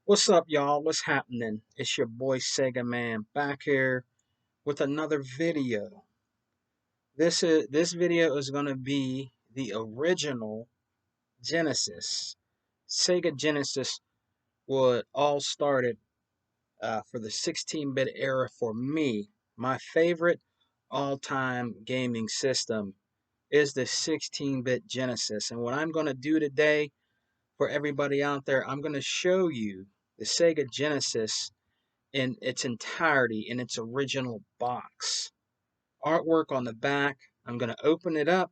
What's up, y'all? What's happening? It's your boy Sega Man back here with another video. This video is gonna be the original Genesis. Sega Genesis would all started for the 16-bit era for me. My favorite all-time gaming system is the 16-bit Genesis, and what I'm gonna do today for everybody out there, I'm gonna show you the Sega Genesis in its entirety in its original box. Artwork on the back. I'm going to open it up,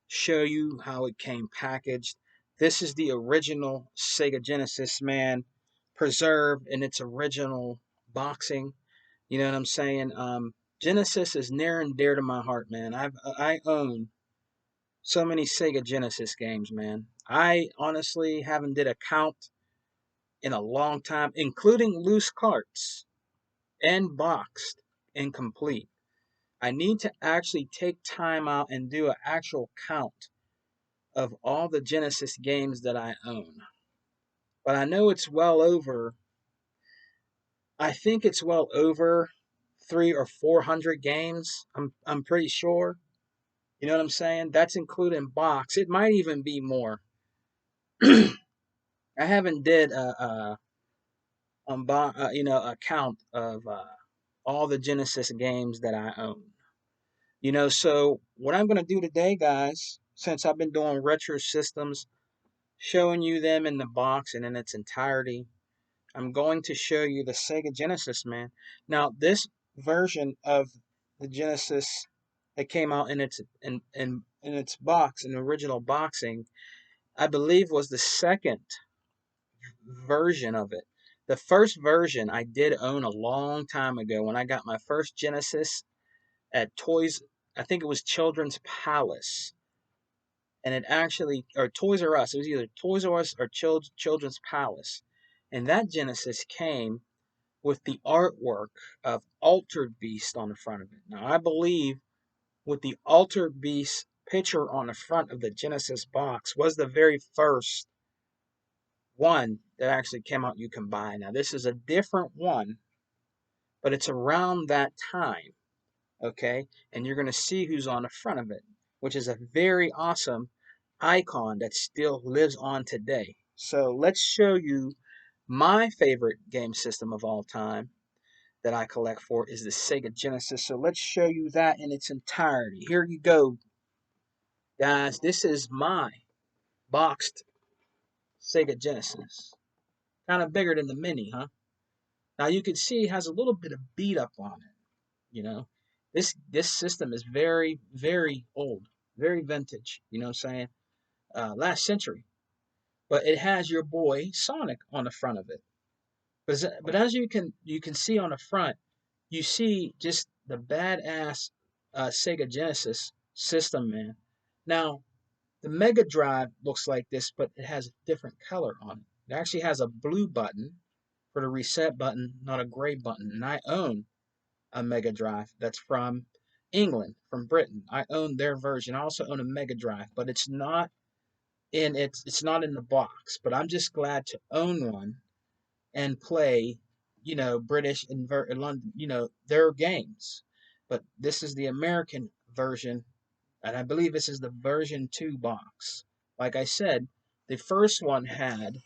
show you how it came packaged. This is the original Sega Genesis, man, preserved in its original boxing. You know what I'm saying? Genesis is near and dear to my heart, man. I own so many Sega Genesis games, man. I honestly haven't did a count in a long time, including loose carts and boxed and complete. I need to actually take time out and do an actual count of all the Genesis games that I own. But I know it's well over, I think it's well over 300 or 400 games. I'm pretty sure. You know what I'm saying? That's including box. It might even be more. I haven't did a count of all the Genesis games that I own. So what I'm going to do today, guys, since I've been doing retro systems, showing you them in the box and in its entirety, I'm going to show you the Sega Genesis, man. Now, this version of the Genesis that came out in its box, in the original boxing, I believe was the second version of it. The first version I did own a long time ago when I got my first Genesis at Toys, I think it was Children's Palace, and it actually, or Toys R Us, it was either Toys R Us or Children's Palace, and that Genesis came with the artwork of Altered Beast on the front of it. Now, I believe with the Altered Beast picture on the front of the Genesis box was the very first one that actually came out you can buy. Now, this is a different one, but it's around that time, okay? And you're going to see who's on the front of it, which is a very awesome icon that still lives on today. So let's show you my favorite game system of all time that I collect for is the Sega Genesis. So let's show you that in its entirety. Here you go, guys. This is my boxed Sega Genesis. Kind of bigger than the Mini, huh? Now you can see it has a little bit of beat up on it. You know, this system is very, very old, very vintage. You know what I'm saying? Last century. But it has your boy Sonic on the front of it. But as you can see on the front, you see just the badass Sega Genesis system, man. Now the Mega Drive looks like this, but it has a different color on it. It actually has a blue button for the reset button, not a gray button. And I own a Mega Drive that's from England, from Britain. I own their version. I also own a Mega Drive, but it's not in the box. But I'm just glad to own one and play, British and London, their games. But this is the American version, and I believe this is the version 2 box. Like I said, the first one had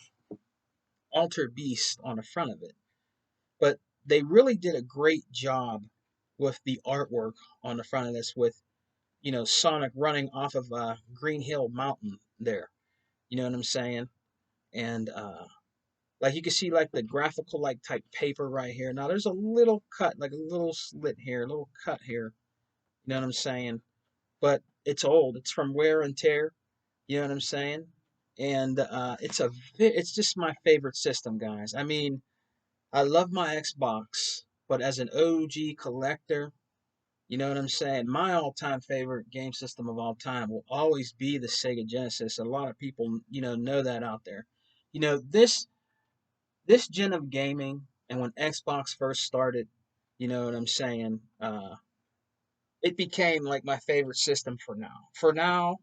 Alter Beast on the front of it, but they really did a great job with the artwork on the front of this, with Sonic running off of Green Hill Mountain there. You know what I'm saying? And like you can see like the graphical like type paper right here. Now there's a little cut, like a little slit here, a little cut here. You know what I'm saying? But it's old. It's from wear and tear. You know what I'm saying? And it's just my favorite system, guys. I mean, I love my Xbox, but as an OG collector, you know what I'm saying? My all-time favorite game system of all time will always be the Sega Genesis. A lot of people, know that out there. You know, this gen of gaming, and when Xbox first started, you know what I'm saying? It became like my favorite system for now. For now,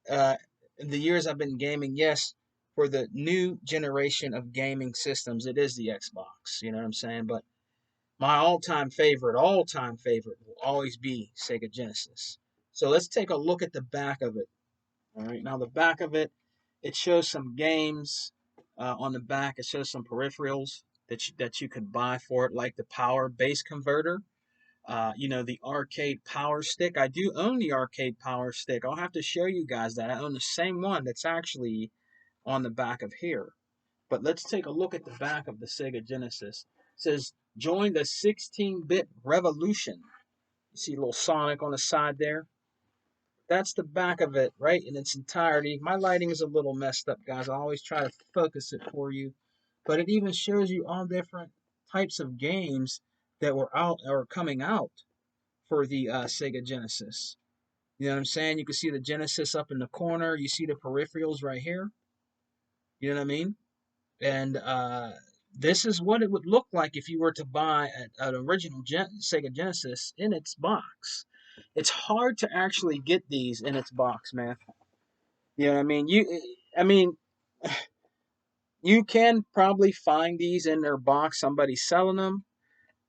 in the years I've been gaming, yes, for the new generation of gaming systems, it is the Xbox. You know what I'm saying? But my all time favorite will always be Sega Genesis. So let's take a look at the back of it. All right, now the back of it, it shows some games on the back. It shows some peripherals that you could buy for it, like the power base converter. The arcade power stick. I do own the arcade power stick. I'll have to show you guys that. I own the same one that's actually on the back of here. But let's take a look at the back of the Sega Genesis. It says, join the 16-bit revolution. You see a little Sonic on the side there? That's the back of it, right, in its entirety. My lighting is a little messed up, guys. I always try to focus it for you. But it even shows you all different types of games that were out or coming out for the Sega Genesis. You know what I'm saying? You can see the Genesis up in the corner. You see the peripherals right here. You know what I mean? And this is what it would look like if you were to buy an original Sega Genesis in its box. It's hard to actually get these in its box, man. You know what I mean? I mean, you can probably find these in their box. Somebody's selling them,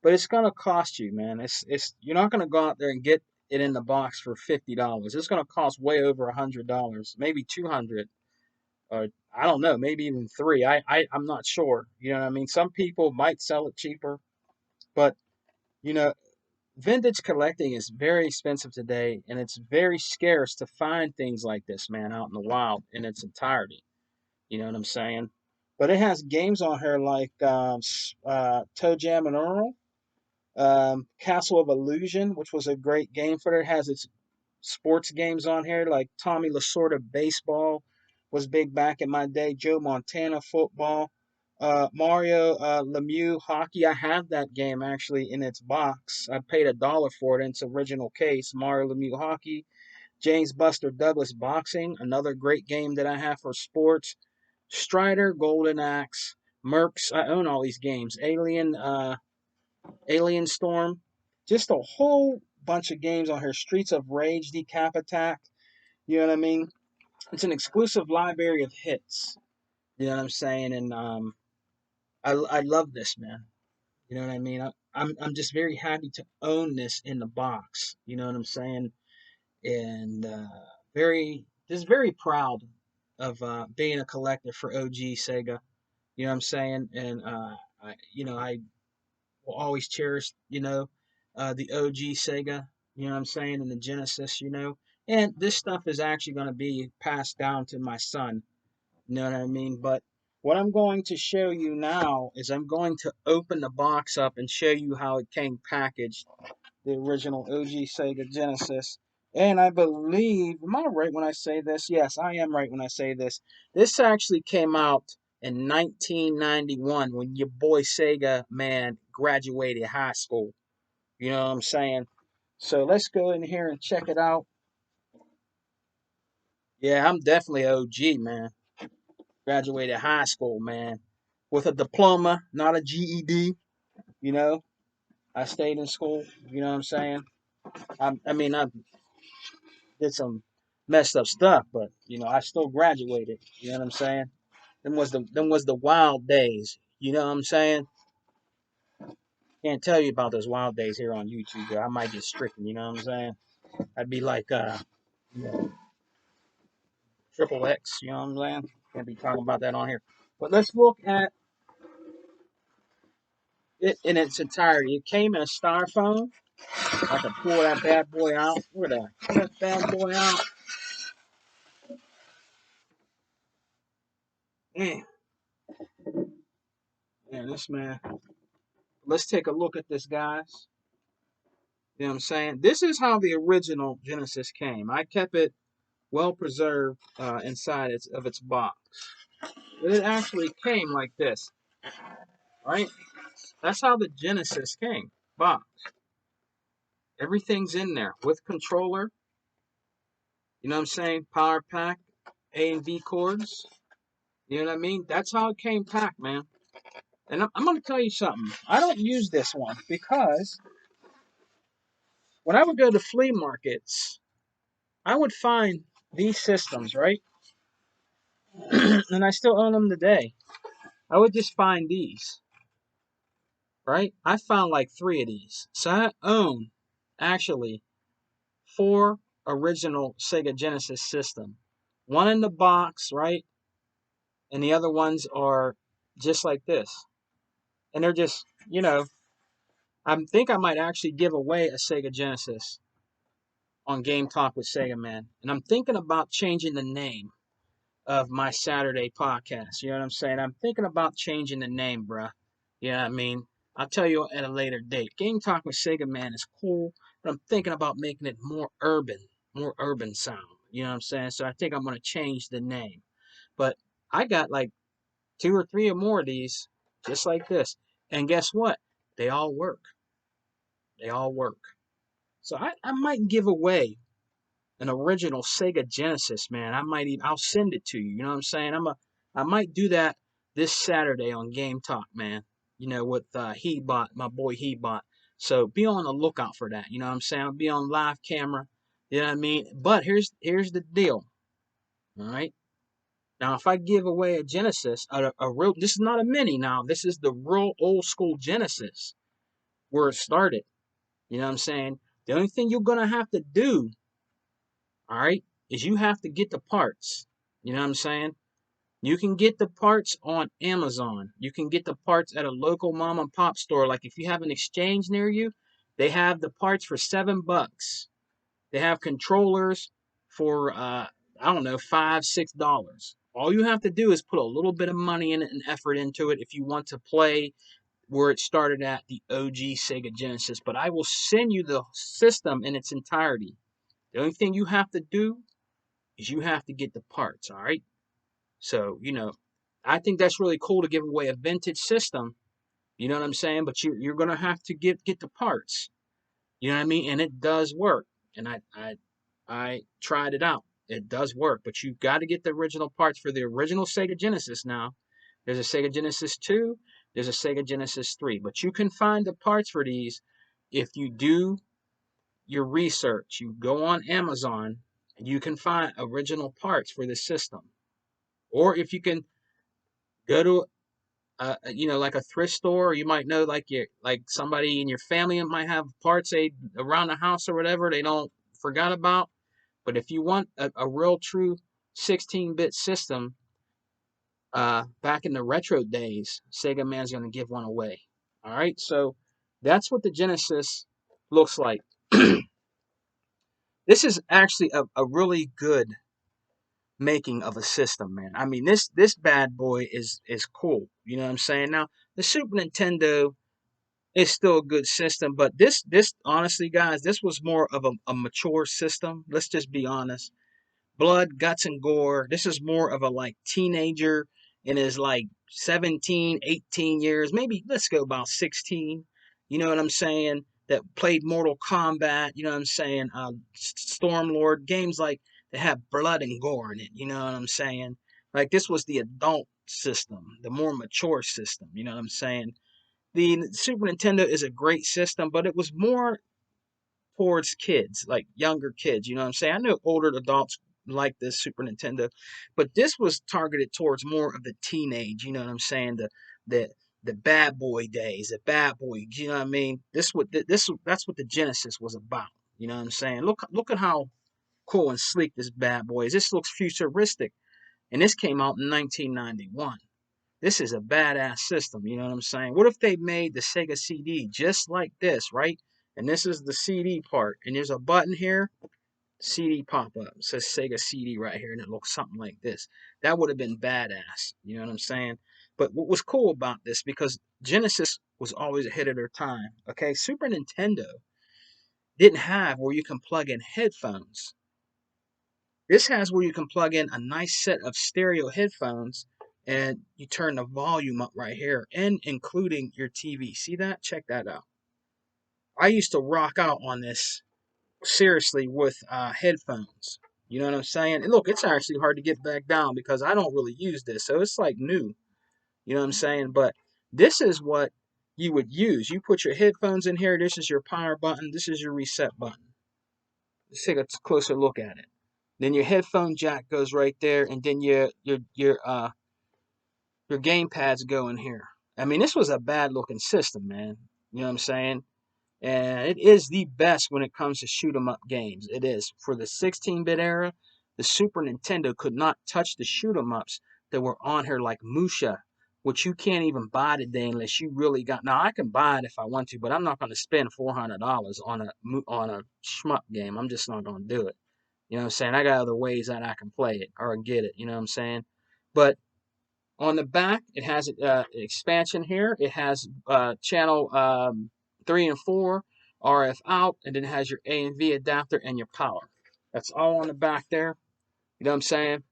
but it's gonna cost you, man. It's you're not gonna go out there and get it in the box for $50. It's gonna cost way over $100, maybe 200, or I don't know, maybe even three. I'm not sure. You know what I mean? Some people might sell it cheaper, but you know, vintage collecting is very expensive today, and it's very scarce to find things like this, man, out in the wild in its entirety. You know what I'm saying? But it has games on here like Toe Jam and Earl, Castle of Illusion, which was a great game for it. It has its sports games on here like Tommy Lasorda baseball was big back in my day. Joe Montana football. Mario Lemieux hockey. I have that game actually in its box. I paid $1 for it in its original case. Mario Lemieux hockey. James Buster Douglas boxing. Another great game that I have for sports. Strider, Golden Axe, Mercs. I own all these games. Alien Storm. Just a whole bunch of games on here. Streets of Rage, Decap Attack. You know what I mean? It's an exclusive library of hits. You know what I'm saying? And I love this, man. You know what I mean? I'm just very happy to own this in the box. You know what I'm saying? And very proud of being a collector for OG Sega. You know what I'm saying? And I will always cherish, the OG Sega. You know what I'm saying? And the Genesis. And this stuff is actually going to be passed down to my son. You know what I mean? But what I'm going to show you now is I'm going to open the box up and show you how it came packaged, the original OG Sega Genesis. And I believe, am I right when I say this? Yes, I am right when I say this. This actually came out in 1991 when your boy Sega man graduated high school. You know what I'm saying? So let's go in here and check it out. Yeah, I'm definitely OG, man. Graduated high school, man. With a diploma, not a GED. You know, I stayed in school. You know what I'm saying? I did some messed up stuff, but I still graduated. You know what I'm saying? Them was the wild days. You know what I'm saying? Can't tell you about those wild days here on YouTube. Though. I might get stricken. You know what I'm saying? I'd be like you know, triple X. You know what I'm saying? Can't be talking about that on here. But let's look at it in its entirety. It came in a styrofoam. I can pull that bad boy out. Look at that. Pull that bad boy out. Man, man, this man. Let's take a look at this, guys. You know what I'm saying? This is how the original Genesis came. I kept it well preserved inside of its box. But it actually came like this, right? That's how the Genesis came. Box. Everything's in there with controller. You know what I'm saying? Power pack, A and B cords. You know what I mean? That's how it came packed, man. And I'm going to tell you something. I don't use this one because when I would go to flea markets, I would find these systems, right? and I still own them today. I would just find these, right? I found like three of these. So I own actually four original Sega Genesis system. One in the box, right? And the other ones are just like this. And they're just, I think I might actually give away a Sega Genesis on Game Talk with Sega Man. And I'm thinking about changing the name of my Saturday podcast. You know what I'm saying? I'm thinking about changing the name, bruh. You know what I mean? I'll tell you at a later date. Game Talk with Sega Man is cool, but I'm thinking about making it more urban sound. You know what I'm saying? So I think I'm going to change the name. But I got like two or three or more of these just like this. And guess what? They all work. They all work. So I might give away an original Sega Genesis, man. I'll send it to you. You know what I'm saying? I might do that this Saturday on Game Talk, man. With Hebot, my boy Hebot. So be on the lookout for that. You know what I'm saying? I'll be on live camera. You know what I mean? But here's the deal. All right. Now, if I give away a Genesis, a real, this is not a mini now. This is the real old school Genesis where it started. You know what I'm saying? The only thing you're gonna have to do, all right, is you have to get the parts. You know what I'm saying? You can get the parts on Amazon. You can get the parts at a local mom and pop store. Like if you have an exchange near you, they have the parts for $7. They have controllers for I don't know, $5, $6. All you have to do is put a little bit of money in it and effort into it if you want to play where it started at, the OG Sega Genesis. But I will send you the system in its entirety. The only thing you have to do is you have to get the parts, all right? So, I think that's really cool to give away a vintage system. You know what I'm saying? But you're gonna have to get the parts. You know what I mean? And it does work. And I tried it out. It does work. But you've got to get the original parts for the original Sega Genesis now. There's a Sega Genesis 2, there's a Sega Genesis 3. But you can find the parts for these if you do your research. You go on Amazon and you can find original parts for the system. Or if you can go to like a thrift store, or you might know like somebody in your family might have parts around the house or whatever they don't forgot about. But if you want a real true 16-bit system, back in the retro days, Sega Man's gonna give one away. All right, so that's what the Genesis looks like. This is actually a really good making of a system, man. I mean, this bad boy is cool. You know what I'm saying? Now, the Super Nintendo is still a good system, but this honestly, guys, this was more of a mature system. Let's just be honest. Blood, guts, and gore. This is more of a like teenager in his like 17, 18 years, maybe let's go about 16. You know what I'm saying? That played Mortal Kombat, you know what I'm saying? Stormlord, games like that have blood and gore in it, you know what I'm saying? Like this was the adult system, the more mature system, you know what I'm saying? The Super Nintendo is a great system, but it was more towards kids, like younger kids. You know what I'm saying? I know older adults like this Super Nintendo, but this was targeted towards more of the teenage. You know what I'm saying? The the bad boy days, the bad boy. You know what I mean? That's what the Genesis was about. You know what I'm saying? Look at how cool and sleek this bad boy is. This looks futuristic, and this came out in 1991. This is a badass system, you know what I'm saying? What if they made the Sega CD just like this, right? And this is the CD part, and there's a button here, CD pop up. It says Sega CD right here, and it looks something like this. That would have been badass, you know what I'm saying? But what was cool about this, because Genesis was always ahead of their time, okay? Super Nintendo didn't have where you can plug in headphones. This has where you can plug in a nice set of stereo headphones and you turn the volume up right here and including your TV. See that? Check that out. I used to rock out on this seriously with headphones. You know what I'm saying? And look, it's actually hard to get back down because I don't really use this. So it's like new. You know what I'm saying? But this is what you would use. You put your headphones in here. This is your power button. This is your reset button. Let's take a closer look at it. Then your headphone jack goes right there, and then your game pads go in here. I mean, this was a bad looking system, man. You know what I'm saying? And it is the best when it comes to shoot 'em up games. It is. For the 16-bit era, the Super Nintendo could not touch the shoot 'em ups that were on here like Musha, which you can't even buy today unless you really got. Now I can buy it if I want to, but I'm not going to spend $400 on a shmup game. I'm just not going to do it. You know what I'm saying? I got other ways that I can play it or get it. You know what I'm saying? But on the back, it has expansion here. It has channel 3 and 4, RF out, and then it has your A and V adapter and your power. That's all on the back there. You know what I'm saying?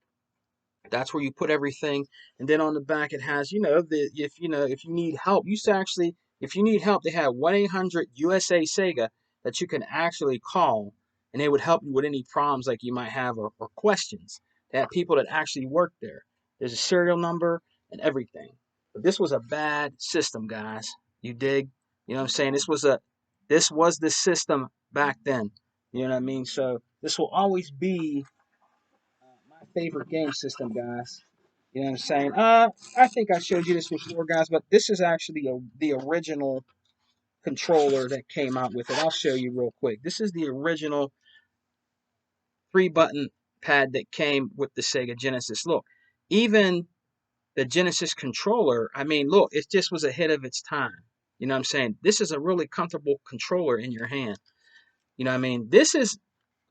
That's where you put everything. And then on the back, it has, if you need help, if you need help, they have 1-800 USA Sega that you can actually call, and they would help you with any problems like you might have or questions. They have people that actually work there. There's a serial number and everything. But this was a bad system, guys. You dig? You know what I'm saying? This was the system back then. You know what I mean? So this will always be my favorite game system, guys. You know what I'm saying? I think I showed you this before, guys, but this is actually the original controller that came out with it. I'll show you real quick. This is the original 3-button pad that came with the Sega Genesis. Look, even the Genesis controller, I mean, look, it just was ahead of its time. You know what I'm saying? This is a really comfortable controller in your hand. You know what I mean? This is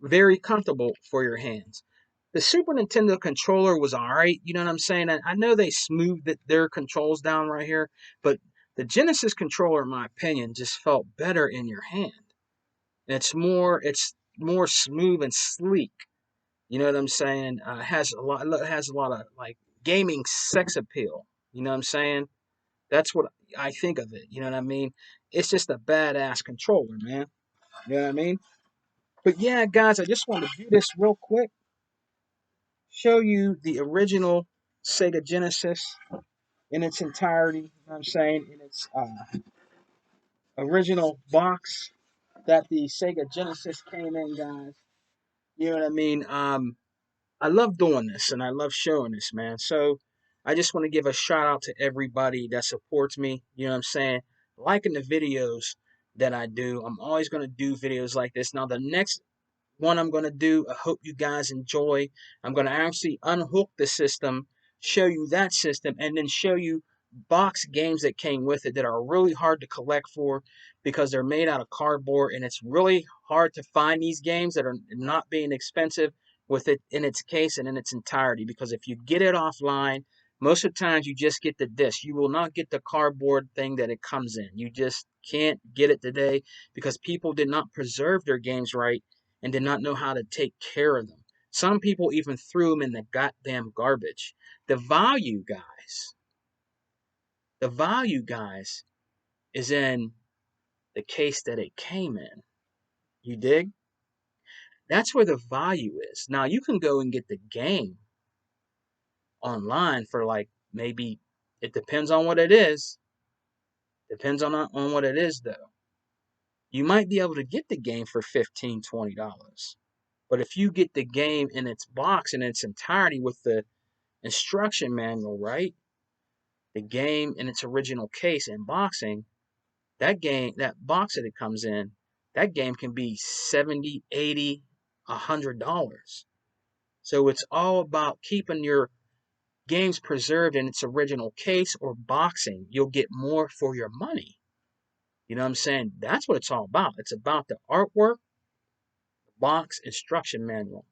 very comfortable for your hands. The Super Nintendo controller was all right. You know what I'm saying? I know they smoothed their controls down right here, but the Genesis controller, in my opinion, just felt better in your hand. And it's more smooth and sleek. You know what I'm saying? It has a lot of like gaming sex appeal. You know what I'm saying? That's what I think of it. You know what I mean? It's just a badass controller, man. You know what I mean? But yeah, guys, I just wanted to do this real quick. Show you the original Sega Genesis in its entirety. You know what I'm saying? In its original box that the Sega Genesis came in, guys. You know what I mean? I love doing this and I love showing this, man. So I just want to give a shout out to everybody that supports me. You know what I'm saying? Liking the videos that I do. I'm always going to do videos like this. Now, the next one I'm going to do. I hope you guys enjoy. I'm going to actually unhook the system, show you that system, and then show you box games that came with it that are really hard to collect for because they're made out of cardboard, and it's really hard to find these games that are not being expensive with it in its case and in its entirety, because if you get it offline, most of the times you just get the disc. You will not get the cardboard thing that it comes in. You just can't get it today because people did not preserve their games right and did not know how to take care of them. Some people even threw them in the goddamn garbage. The value, guys, the value, guys, is in the case that it came in. You dig? That's where the value is. Now, you can go and get the game online for like maybe, it depends on what it is. Depends on what it is, though. You might be able to get the game for $15, $20. But if you get the game in its box in its entirety with the instruction manual, right? The game in its original case in boxing, that box that it comes in, that game can be 70, 80, $100. So it's all about keeping your games preserved in its original case or boxing. You'll get more for your money. You know what I'm saying? That's what it's all about. It's about the artwork, the box, instruction manual.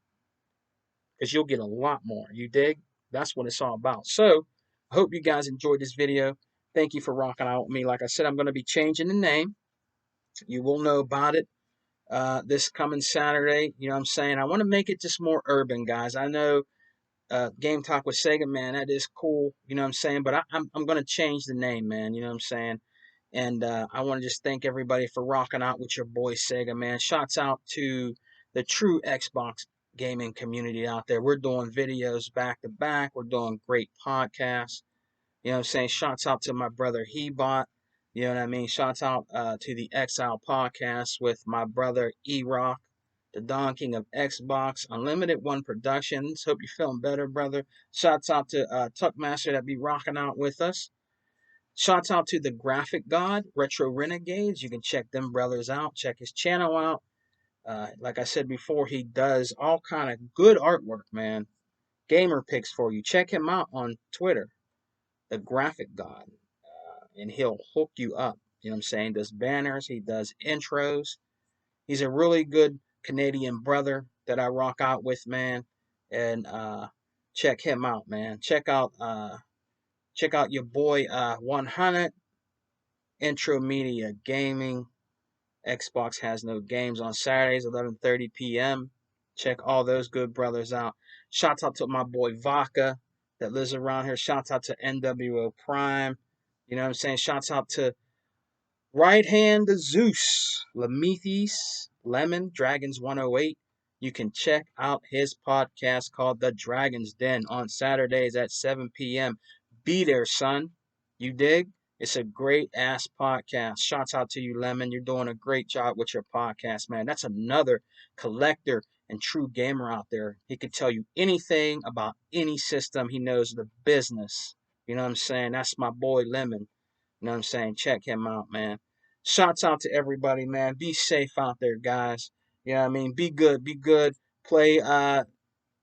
Because you'll get a lot more. You dig? That's what it's all about. So, I hope you guys enjoyed this video. Thank you for rocking out with me. Like I said, I'm going to be changing the name. You will know about it this coming Saturday. You know what I'm saying? I want to make it just more urban, guys. I know Game Talk with Sega, man, that is cool. You know what I'm saying? But I'm going to change the name, man. You know what I'm saying? And I want to just thank everybody for rocking out with your boy Sega, man. Shouts out to the true Xbox gaming community out there. We're doing videos back to back. We're doing great podcasts. You know what I'm saying? Shouts out to my brother Hebot. You know what I mean? Shouts out to the Exile podcast with my brother E Rock. the Don King of Xbox, Unlimited One Productions. Hope you're feeling better, brother. Shouts out to Tuckmaster that be rocking out with us. Shouts out to the Graphic God, Retro Renegades. You can check them brothers out. Check his channel out. Like I said before, he does all kind of good artwork, man. Gamer picks for you. Check him out on Twitter, the Graphic God, and he'll hook you up. You know what I'm saying? Does banners, he does intros. He's a really good Canadian brother that I rock out with, man. And check him out, man. Check out your boy 100 Intro Media Gaming. Xbox has no games on Saturdays, 11:30 p.m. Check all those good brothers out. Shouts out to my boy Vaca that lives around here. Shouts out to NWO Prime. You know what I'm saying? Shouts out to Right Hand to Zeus, Lemethis, Lemon, Dragons 108. You can check out his podcast called The Dragon's Den on Saturdays at 7 p.m. Be there, son. You dig? It's a great ass podcast. Shouts out to you, Lemon. You're doing a great job with your podcast, man. That's another collector and true gamer out there. He can tell you anything about any system. He knows the business. You know what I'm saying? That's my boy, Lemon. You know what I'm saying? Check him out, man. Shouts out to everybody, man. Be safe out there, guys. You know what I mean? Be good, be good. Play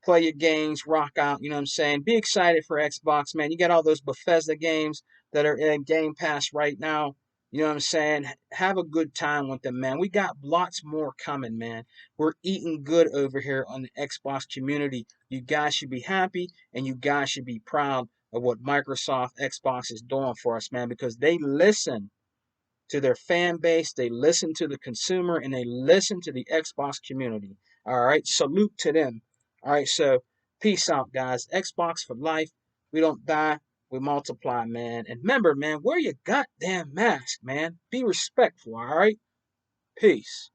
play your games, rock out, you know what I'm saying? Be excited for Xbox, man. You got all those Bethesda games that are in Game Pass right now. You know what I'm saying? Have a good time with them, man. We got lots more coming, man. We're eating good over here on the Xbox community. You guys should be happy and you guys should be proud of what Microsoft Xbox is doing for us, man, because they listen to their fan base, they listen to the consumer, and they listen to the Xbox community. All right, salute to them. All right, so peace out, guys. Xbox for life. We don't die, we multiply, man. And remember, man, wear your goddamn mask, man. Be respectful, all right? Peace.